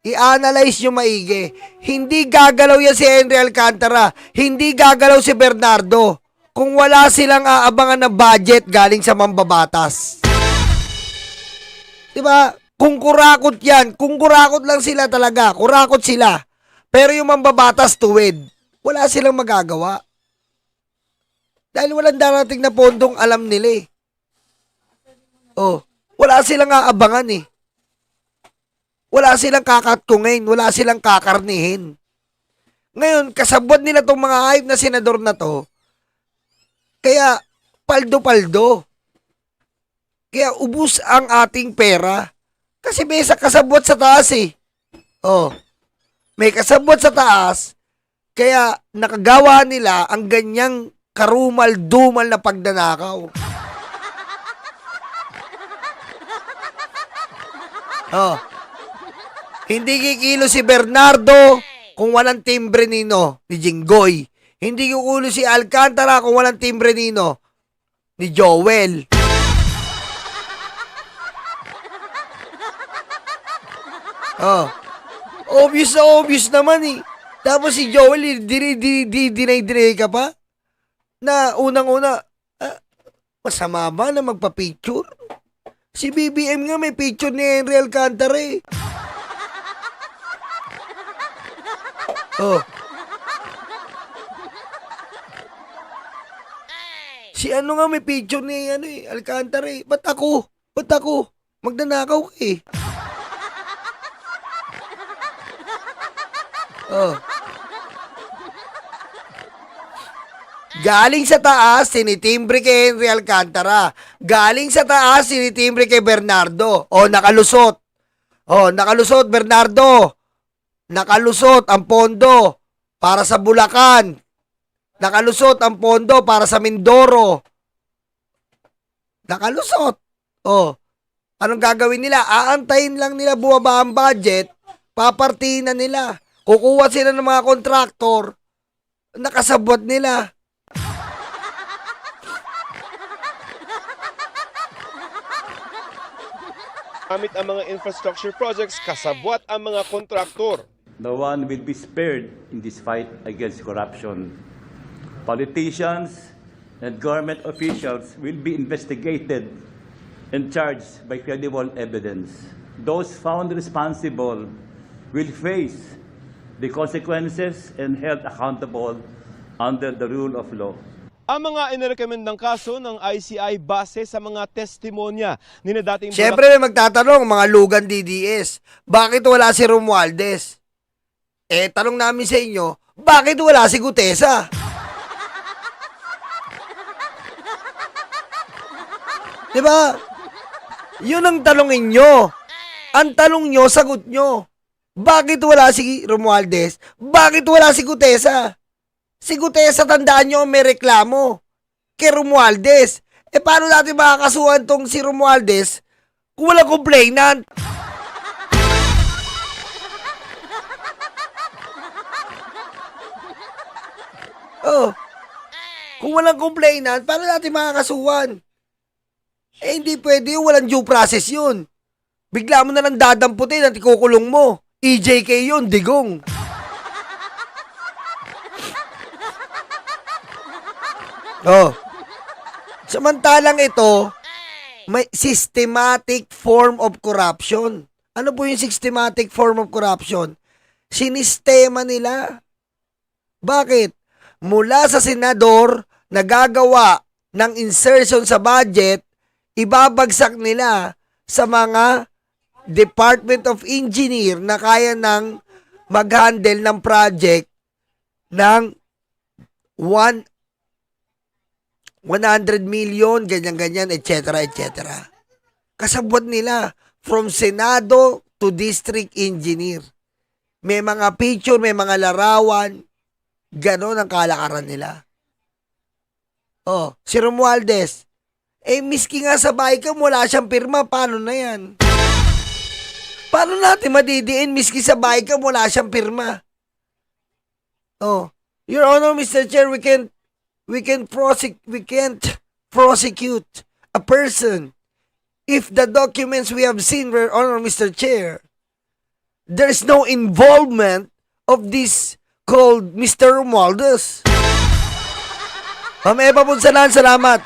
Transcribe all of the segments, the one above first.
I-analyze nyo maigi. Hindi gagalaw yan si Henry Alcantara. Hindi gagalaw si Bernardo kung wala silang aabangan na budget galing sa mambabatas. Diba? Kung kurakot yan, kung kurakot lang sila talaga, kurakot sila. Pero yung mambabatas tuwid, wala silang magagawa. Dahil walang darating na pondong alam nila eh. Wala silang aabangan eh. Wala silang kakatkungin, wala silang kakarnihin. Ngayon, kasabot nila tong mga hype na senador na to, kaya paldo-paldo. Kaya ubus ang ating pera. Kasi may kasabot sa taas eh. May kasabot sa taas, kaya nakagawa nila ang ganyang karumal-dumal na pagdanakaw. Hindi kikilo si Bernardo kung walang timbre nino ni Jinggoy. Hindi kikilo si Alcantara kung walang timbre nino ni Joel. Obvious na obvious naman eh. Tapos si Joel, dinay ka pa? Na unang-una, masama ba na magpa-picture? Si BBM nga may picture ni Henry Alcantara eh. Si ano nga may picture ni Alcantara eh. Ba't ako? Magdanakaw ka eh. Galing sa taas, sinitimbre kay Henry Alcantara. Galing sa taas, sinitimbre kay Bernardo. Nakalusot. Nakalusot, Bernardo. Nakalusot ang pondo para sa Bulacan. Nakalusot ang pondo para sa Mindoro. Nakalusot. Anong gagawin nila? Aantayin lang nila bumaba ang budget, papartihin na nila. Kukuha sila ng mga kontraktor, nakasabot nila. Gamit ang mga infrastructure projects, kasabwat ang mga kontraktor. No one will be spared in this fight against corruption. Politicians and government officials will be investigated and charged by credible evidence. Those found responsible will face the consequences and held accountable under the rule of law. Ang mga inirekomendang kaso ng ICI base sa mga testimonya ni na dating Siyempre may magtatanong, mga lugan DDS, bakit wala si Romualdez? Tanong namin sa inyo, bakit wala si Gutesa? Diba? Yun ang tanongin nyo. Ang tanong nyo, sagot nyo. Bakit wala si Romualdez? Bakit wala si Gutesa? Si Gutesa, tandaan nyo, may reklamo kay Romualdez. Paano natin makakasuhan tong si Romualdez kung walang complainant? Kung walang complainant, paano natin makakasuhan? Hindi pwede yun, walang due process yun. Bigla mo na lang dadamputin at ikukulong mo. EJK yun, digong. Samantalang ito, may systematic form of corruption. Ano po yung systematic form of corruption? Sinistema nila. Bakit? Mula sa senador na gagawa ng insertion sa budget, ibabagsak nila sa mga Department of Engineer na kaya ng mag-handle ng project ng 100 million, ganyan-ganyan, etc. etc. Kasabot nila from Senado to District Engineer. May mga picture, may mga larawan, ganon ang kalakaran nila. Si Romualdez, miski nga sa bahay ka, wala siyang pirma, paano na yan? Paano natin madidiin miski sa bahay ka, wala siyang pirma? Your Honor, Mr. Chair, we can't prosecute a person if the documents we have seen, Your Honor, Mr. Chair, there's no involvement of this called Mr. Romualdez. Ma'am Eva Punsalan, salamat.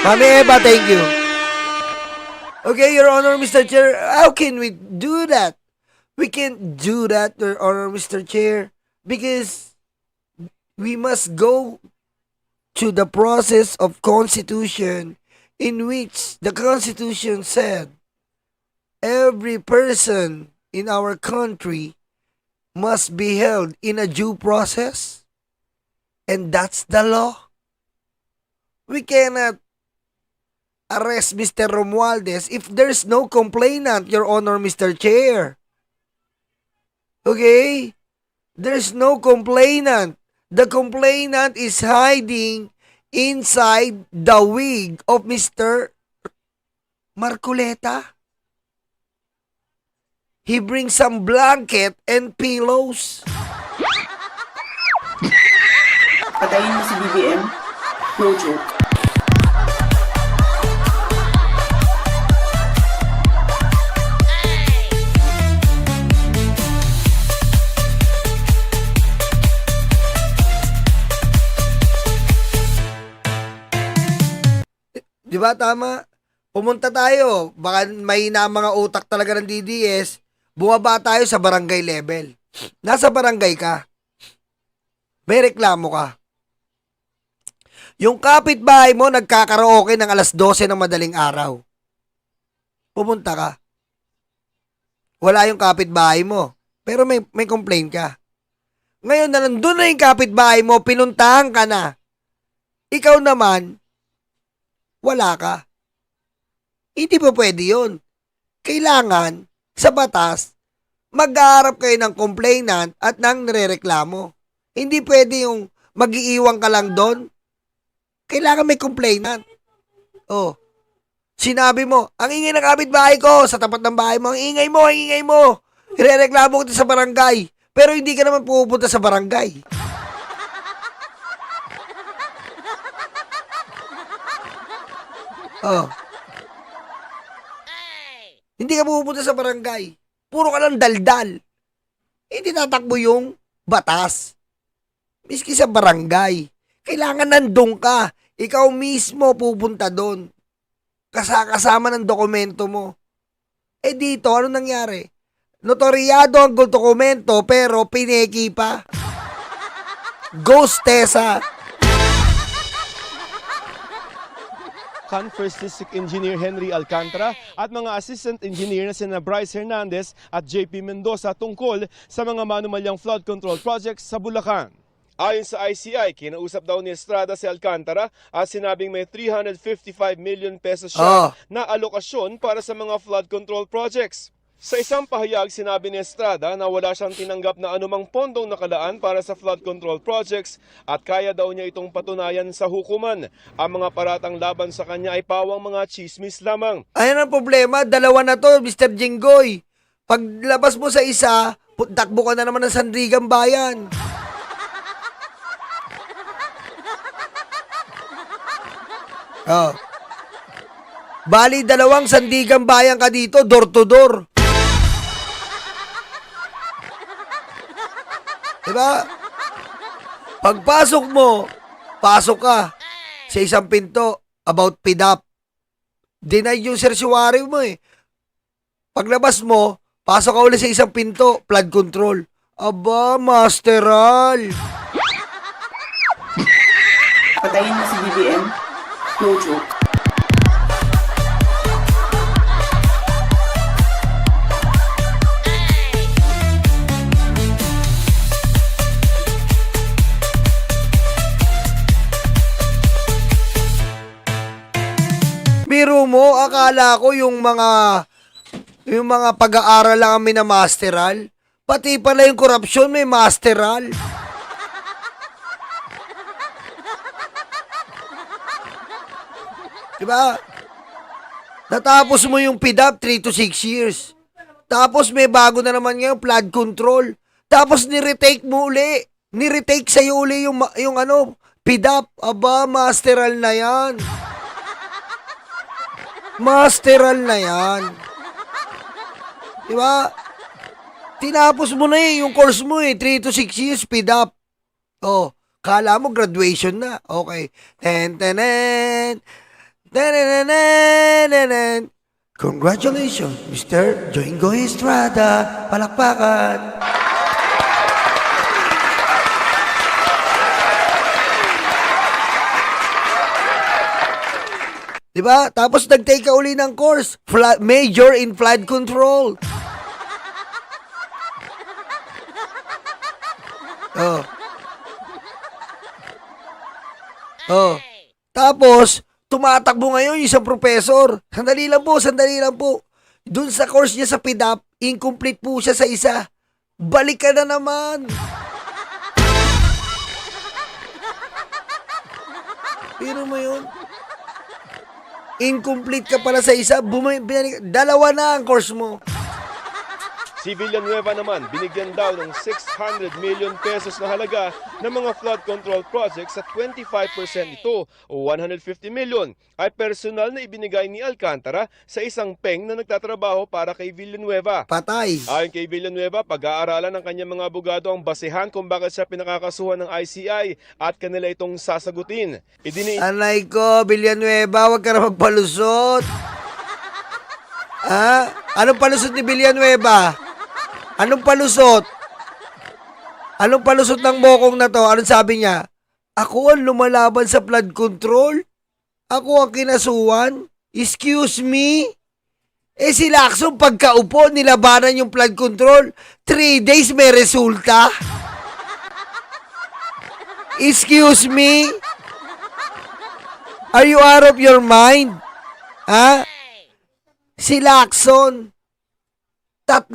Ma'am Eva, thank you. Okay, Your Honor, Mr. Chair, how can we do that? We can't do that, Your Honor, Mr. Chair, because we must go to the process of Constitution in which the Constitution said every person in our country must be held in a due process, and that's the law. We cannot arrest Mr. Romualdez if there's no complainant, Your Honor, Mr. Chair. Okay? There's no complainant. The complainant is hiding inside the wig of Mr. Marcoleta. He brings some blanket and pillows. Patayin mo si BBM. No joke. Di ba tama? Pumunta tayo. Baka may na mga utak talaga ng DDS. Bumaba tayo sa barangay level. Nasa barangay ka. May reklamo ka. Yung kapitbahay mo nagkakaraoke ng alas 12 ng madaling araw. Pumunta ka. Wala yung kapitbahay mo. Pero may complaint ka. Ngayon na nandun na yung kapitbahay mo, pinuntahan ka na. Ikaw naman, wala ka. Hindi pa pwede yun. Kailangan, sa batas, mag-aarap kayo ng complainant at ng nirereklamo. Hindi pwede yung mag-iiwan ka lang doon. Kailangan may complainant. Oh, sinabi mo, ang ingay ng kapitbahay ko sa tapat ng bahay mo, ang ingay mo. Irereklamo ko sa barangay. Pero hindi ka naman pupunta sa barangay. Oh. Hindi ka pupunta sa barangay. Puro ka lang daldal. Hindi tatakbo yung batas. Miski sa barangay. Kailangan nandun ka. Ikaw mismo pupunta doon. Kasama ng dokumento mo. Eh dito, ano nangyari? Notaryado ang dokumento pero pineki pa. Ghost Tessa. First District Engineer Henry Alcantara at mga Assistant Engineer na sina Bryce Hernandez at JP Mendoza tungkol sa mga manumalyang flood control projects sa Bulacan. Ayon sa ICI, kinausap daw ni Estrada si Alcantara at sinabing may 355 million pesos siya na alokasyon para sa mga flood control projects. Sa isang pahayag, sinabi ni Estrada na wala siyang tinanggap na anumang pondong nakalaan para sa flood control projects at kaya daw niya itong patunayan sa hukuman. Ang mga paratang laban sa kanya ay pawang mga chismis lamang. Ayan ang problema, dalawa na to, Mr. Jinggoy. Paglabas mo sa isa, takbo ka na naman ng Sandigan Bayan. Oh. Bali, dalawang Sandigan Bayan ka dito, door to door. Diba? Pagpasok mo, pasok ka sa isang pinto about PDAP. Denied yung sersyuary mo eh. Paglabas mo, pasok ka ulit sa isang pinto, flood control. Aba, masteral. Patayin mo si BBM. No joke. Biro mo, akala ko yung mga pag-aaral lang ang minamasteral. Pati pala yung korupsyon may masteral. Diba? Natapos mo yung PDAP 3 to 6 years. Tapos may bago na naman ngayon, flood control. Tapos ni-retake mo uli. Ni-retake sa'yo uli yung PDAP. Aba, masteral na yan. Masteral na yan. Di ba? Tinapos mo na yung course mo 3 to 6 years, speed up. Oh, kala mo graduation na. Okay. Ten. Ten. Congratulations, Mr. Joingo Estrada. Palakpakan. Diba? Tapos nag-take ka uli ng course. Major in flood control. Oh. Oh. Tapos, tumatakbo ngayon yung isang professor. Sandali lang po. Doon sa course niya sa PDAP, incomplete po siya sa isa. Balik ka na naman. Pero mo yun? Incomplete ka pala sa isa, dalawa na ang course mo. Si Villanueva naman, binigyan daw ng 600 million pesos na halaga ng mga flood control projects sa 25% ito o 150 million ay personal na ibinigay ni Alcantara sa isang peng na nagtatrabaho para kay Villanueva. Patay. Ayon kay Villanueva, pag-aaralan ng kanyang mga abogado ang basehan kung bakit siya pinakakasuhan ng ICI at kanila itong sasagutin. Anay ko, Villanueva, wag ka na magpalusot. Ha? Anong palusot ni Villanueva? Anong palusot? Anong palusot ng bokong na to? Anong sabi niya? Ako ang lumalaban sa flood control? Ako ang kinasuhan? Excuse me? Si Lacson pagkaupo, nilabanan yung flood control. 3 days may resulta? Excuse me? Are you out of your mind? Ha? Si Lacson, 3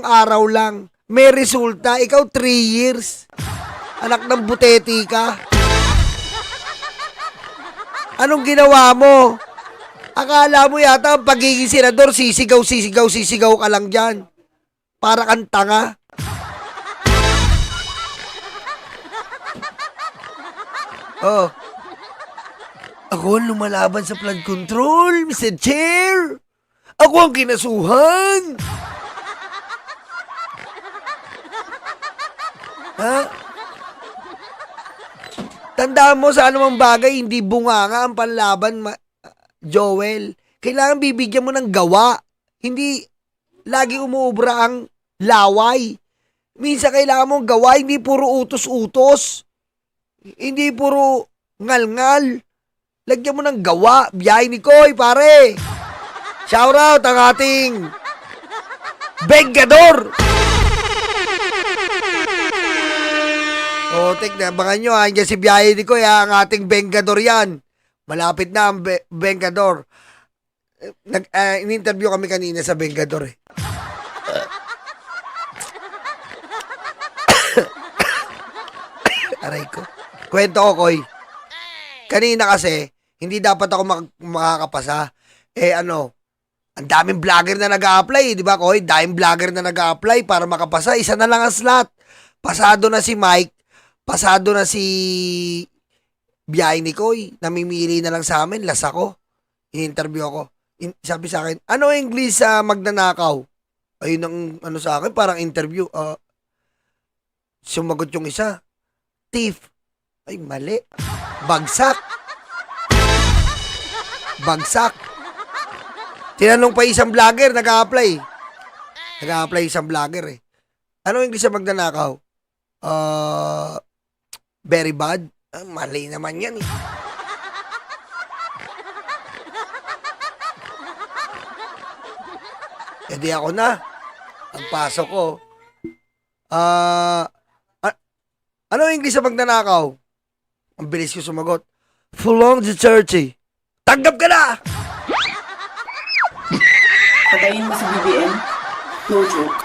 araw lang, may resulta. Ikaw 3 years. Anak ng buteti ka. Anong ginawa mo? Akala mo yata ang pagiging senador, sisigaw ka lang dyan. Para kang tanga. Oh. Ako ang lumalaban sa flood control, Mr. Chair. Ako ang kinasuhan. Ha? Tandaan mo sa anumang bagay, hindi bunganga ang panlaban, Joel. Kailangan bibigyan mo ng gawa. Hindi lagi umuubra ang laway. Minsan kailangan mong gawa, hindi puro utos-utos. Hindi puro ngal-ngal. Lagyan mo ng gawa. Biyahe ni Koy, pare. Shoutout ang ating Bengador. O, tignan, abangan nyo, andyan si Biyahe ni Koy, ang ating Bengador yan. Malapit na ang Bengador. In-interview kami kanina sa Bengador eh. Aray ko. Kwento ko, Koy. Kanina kasi, hindi dapat ako makakapasa. Ang daming vlogger na nag-a-apply, di ba, Koy? Daming vlogger na nag-a-apply para makapasa. Isa na lang ang slot. Pasado na si Mike. Pasado na si Biyahe ni Koy. Namimili na lang sa amin. Las ako. In-interview ako. Sabi sa akin, ano English sa magnanakaw? Ayun ang sa akin, parang interview. Sumagot yung isa. Thief. Ay, mali. Bagsak. Tinanong pa isang vlogger, nag-a-apply. Isang vlogger eh. Ano English sa magnanakaw? Very bad. Mali naman yan eh. E di ako na. Ang pasok ko. Ano English sa magnanakaw? Ang bilis ko sumagot. Full on the 30. Tanggap ka na! Patayin mo si BBM? No joke.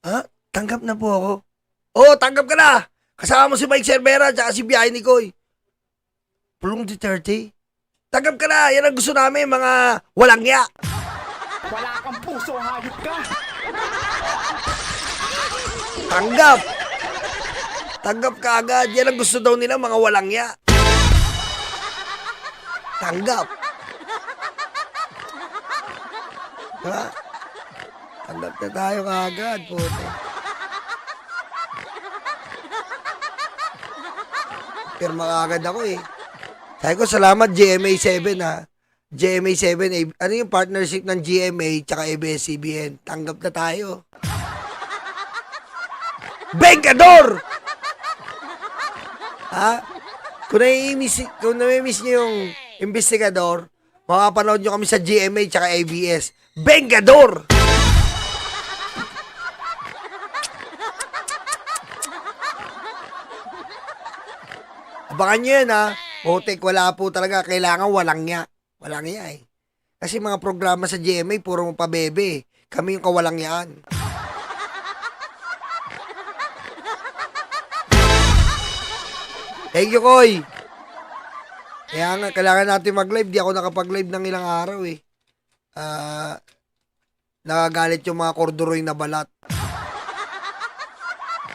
Ha? Tanggap na po ako. Oo, tanggap ka na! Kasama mo si Mike Cervera at si Biyahe ni Koy. Pulong di 30. Tanggap ka na! Yan ang gusto namin, mga walang ya. Wala kang puso, hayop ka! Tanggap! Tanggap ka agad. Yan ang gusto daw nila, mga walang ya. Tanggap. Ha? Tanggap na tayo kaagad, puto. Pirma kaagad ako eh. Sabi ko, salamat GMA7 ha. GMA7, ano yung partnership ng GMA tsaka ABS-CBN? Tanggap na tayo. Vengador! Ha? Kung nami-miss nyo yung investigador, makapanood nyo kami sa GMA tsaka ABS. Vengador! Abangan nyo yan ha. Putik, wala po talaga. Kailangan walang nya. Walang nya eh. Kasi mga programa sa GMA, puro mo pabebe. Kami yung kawalang yaan. Thank you, Koy. Kaya nga, kailangan natin mag-live. Di ako nakapag-live ng ilang araw eh. Nakagalit yung mga korduroy na balat.